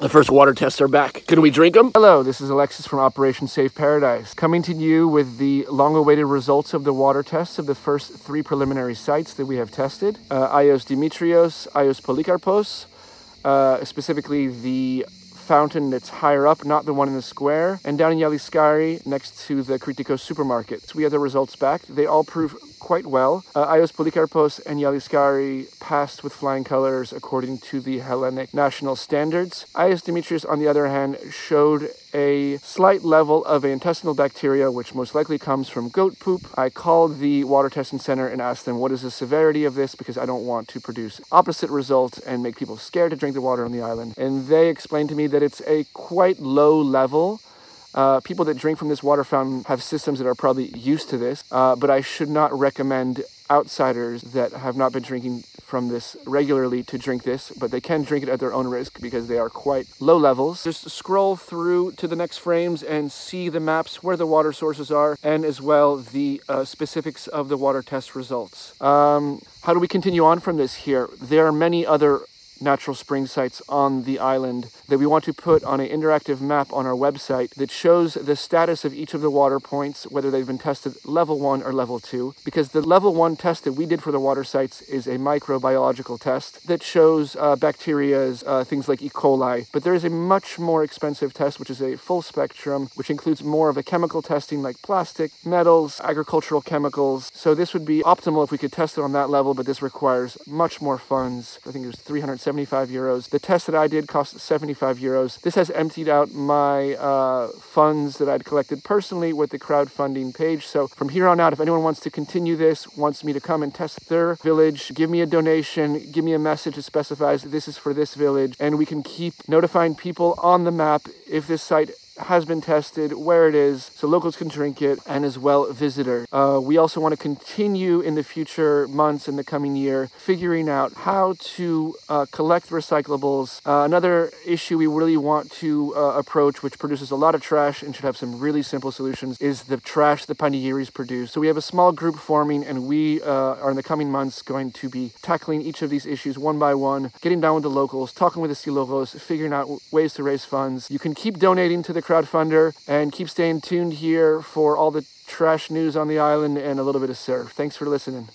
The first water tests are back. Can we drink them? Hello, this is Alexis from Operation Save Paradise, coming to you with the long-awaited results of the water tests of the first 3 preliminary sites that we have tested. Ayios Dimitrios, Ayios Polikarpos, specifically the fountain that's higher up, not the one in the square, and down in Yaliskari next to the Kritikos supermarket. So we have the results back. They all prove quite well. Ayios Polikarpos and Yaliskari passed with flying colors according to the Hellenic national standards. Ayios Dimitrios, on the other hand, showed a slight level of intestinal bacteria, which most likely comes from goat poop. I called the water testing center and asked them what is the severity of this, because I don't want to produce opposite results and make people scared to drink the water on the island. And they explained to me that it's a quite low level. People that drink from this water fountain have systems that are probably used to this, but I should not recommend outsiders that have not been drinking from this regularly to drink this, but they can drink it at their own risk because they are quite low levels. Just scroll through to the next frames and see the maps where the water sources are, and as well the specifics of the water test results. How do we continue on from this here? There are many other natural spring sites on the island that we want to put on an interactive map on our website that shows the status of each of the water points, whether they've been tested level 1 or level 2, because the level 1 test that we did for the water sites is a microbiological test that shows bacterias, things like E. coli, but there is a much more expensive test, which is a full spectrum, which includes more of a chemical testing like plastic, metals, agricultural chemicals. So this would be optimal if we could test it on that level, but this requires much more funds. I think it was 375 euros. The test that I did cost 75 euros. This has emptied out my funds that I'd collected personally with the crowdfunding page. So from here on out, if anyone wants to continue this, wants me to come and test their village, give me a donation, give me a message that specifies this is for this village, and we can keep notifying people on the map if this site has been tested, where it is, so locals can drink it, and as well visitors. We also want to continue in the future months in the coming year figuring out how to collect recyclables. Another issue we really want to approach, which produces a lot of trash and should have some really simple solutions, is the trash the Pandigiris produce. So we have a small group forming, and we are in the coming months going to be tackling each of these issues one by one, getting down with the locals, talking with the Silogos, figuring out ways to raise funds. You can keep donating to the crowdfunder and keep staying tuned here for all the trash news on the island and a little bit of surf. Thanks for listening.